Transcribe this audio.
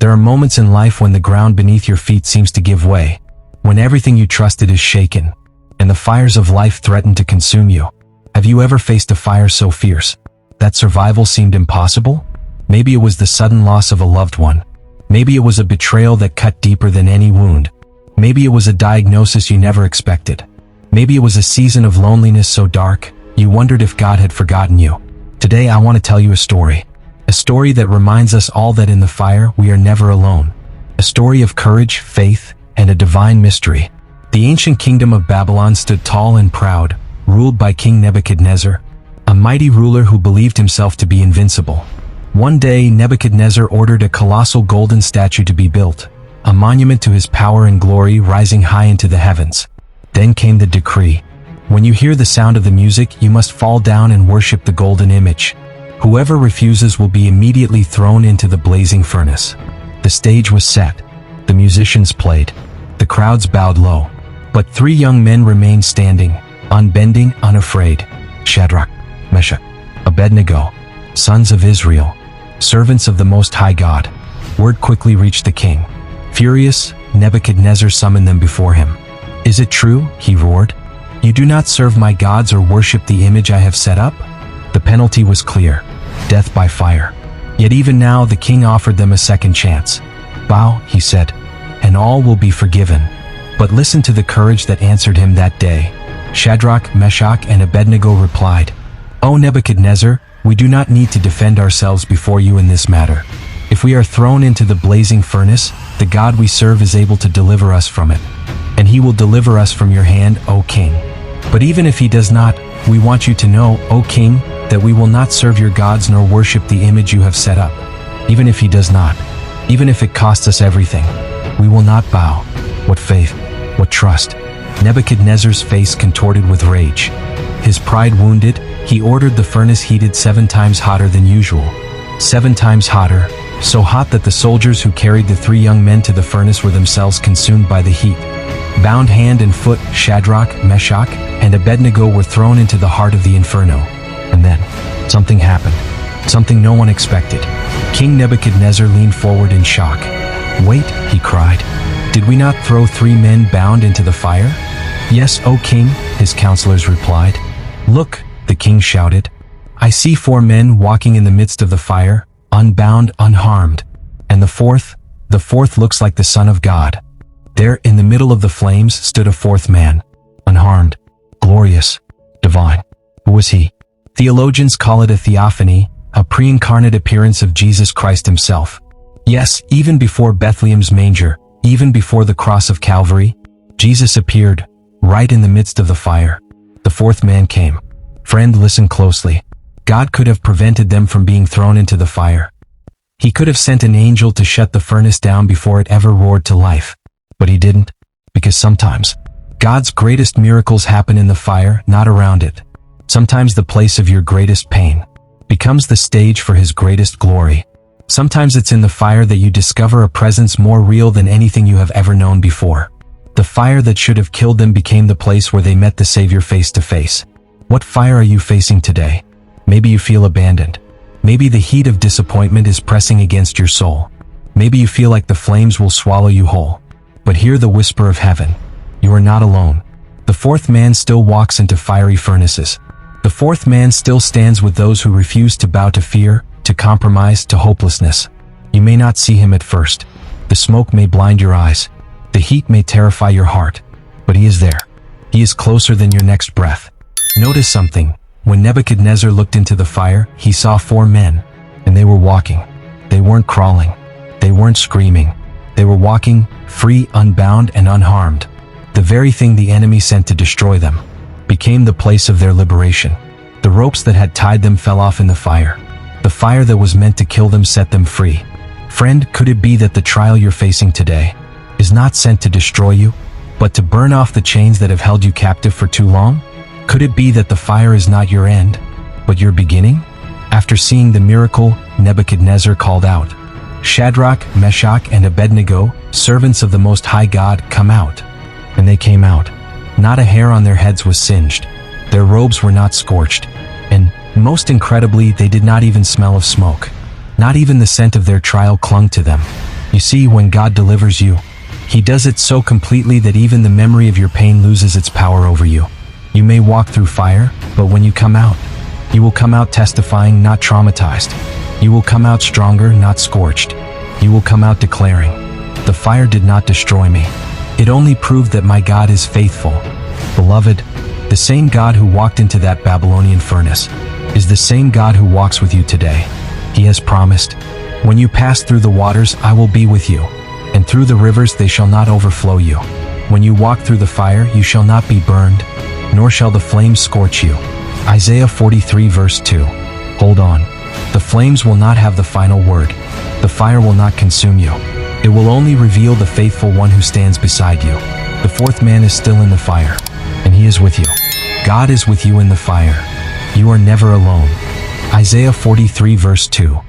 There are moments in life when the ground beneath your feet seems to give way, when everything you trusted is shaken, and the fires of life threaten to consume you. Have you ever faced a fire so fierce that survival seemed impossible? Maybe it was the sudden loss of a loved one. Maybe it was a betrayal that cut deeper than any wound. Maybe it was a diagnosis you never expected. Maybe it was a season of loneliness so dark, you wondered if God had forgotten you. Today I want to tell you a story that reminds us all that in the fire we are never alone. A story of courage, faith, and a divine mystery. The ancient kingdom of Babylon stood tall and proud, ruled by King Nebuchadnezzar, a mighty ruler who believed himself to be invincible. One day, Nebuchadnezzar ordered a colossal golden statue to be built, a monument to his power and glory rising high into the heavens. Then came the decree. When you hear the sound of the music, you must fall down and worship the golden image. Whoever refuses will be immediately thrown into the blazing furnace. The stage was set. The musicians played. The crowds bowed low. But three young men remained standing, unbending, unafraid. Shadrach, Meshach, Abednego, sons of Israel, servants of the Most High God. Word quickly reached the king. Furious, Nebuchadnezzar summoned them before him. "Is it true?" he roared. "You do not serve my gods or worship the image I have set up?" The penalty was clear: death by fire. Yet even now the king offered them a second chance. "Bow," he said, "and all will be forgiven." But listen to the courage that answered him that day. Shadrach, Meshach, and Abednego replied, "O Nebuchadnezzar, we do not need to defend ourselves before you in this matter. If we are thrown into the blazing furnace, the God we serve is able to deliver us from it. And he will deliver us from your hand, O king. But even if he does not, we want you to know, O king, that we will not serve your gods nor worship the image you have set up. Even if he does not, even if it costs us everything, we will not bow." What faith, what trust. Nebuchadnezzar's face contorted with rage. His pride wounded, he ordered the furnace heated 7 times hotter than usual. 7 times hotter, so hot that the soldiers who carried the 3 young men to the furnace were themselves consumed by the heat. Bound hand and foot, Shadrach, Meshach, and Abednego were thrown into the heart of the inferno. And then, something happened. Something no one expected. King Nebuchadnezzar leaned forward in shock. "Wait," he cried. "Did we not throw 3 men bound into the fire?" "Yes, O king," his counselors replied. "Look," the king shouted. "I see 4 men walking in the midst of the fire, unbound, unharmed. And the fourth looks like the Son of God." There, in the middle of the flames, stood a 4th man, unharmed, glorious, divine. Who was he? Theologians call it a theophany, a pre-incarnate appearance of Jesus Christ himself. Yes, even before Bethlehem's manger, even before the cross of Calvary, Jesus appeared, right in the midst of the fire. The 4th man came. Friend, listen closely. God could have prevented them from being thrown into the fire. He could have sent an angel to shut the furnace down before it ever roared to life. But he didn't, because sometimes God's greatest miracles happen in the fire, not around it. Sometimes the place of your greatest pain becomes the stage for his greatest glory. Sometimes it's in the fire that you discover a presence more real than anything you have ever known before. The fire that should have killed them became the place where they met the Savior face to face. What fire are you facing today? Maybe you feel abandoned. Maybe the heat of disappointment is pressing against your soul. Maybe you feel like the flames will swallow you whole. But hear the whisper of heaven. You are not alone. The 4th man still walks into fiery furnaces. The 4th man still stands with those who refuse to bow to fear, to compromise, to hopelessness. You may not see him at first. The smoke may blind your eyes. The heat may terrify your heart. But he is there. He is closer than your next breath. Notice something. When Nebuchadnezzar looked into the fire, he saw 4 men. And they were walking. They weren't crawling. They weren't screaming. They were walking, free, unbound, and unharmed. The very thing the enemy sent to destroy them became the place of their liberation. The ropes that had tied them fell off in the fire. The fire that was meant to kill them set them free. Friend, could it be that the trial you're facing today is not sent to destroy you, but to burn off the chains that have held you captive for too long? Could it be that the fire is not your end, but your beginning? After seeing the miracle, Nebuchadnezzar called out, "Shadrach, Meshach, and Abednego, servants of the Most High God, come out." And they came out. Not a hair on their heads was singed. Their robes were not scorched. And, most incredibly, they did not even smell of smoke. Not even the scent of their trial clung to them. You see, when God delivers you, He does it so completely that even the memory of your pain loses its power over you. You may walk through fire, but when you come out, you will come out testifying, not traumatized. You will come out stronger, not scorched. You will come out declaring, "The fire did not destroy me. It only proved that my God is faithful." Beloved, the same God who walked into that Babylonian furnace is the same God who walks with you today. He has promised, "When you pass through the waters, I will be with you, and through the rivers they shall not overflow you. When you walk through the fire, you shall not be burned, nor shall the flames scorch you." Isaiah 43 verse 2. Hold on. The flames will not have the final word. The fire will not consume you. It will only reveal the faithful one who stands beside you. The fourth man is still in the fire, and he is with you. God is with you in the fire. You are never alone. Isaiah 43 verse 2.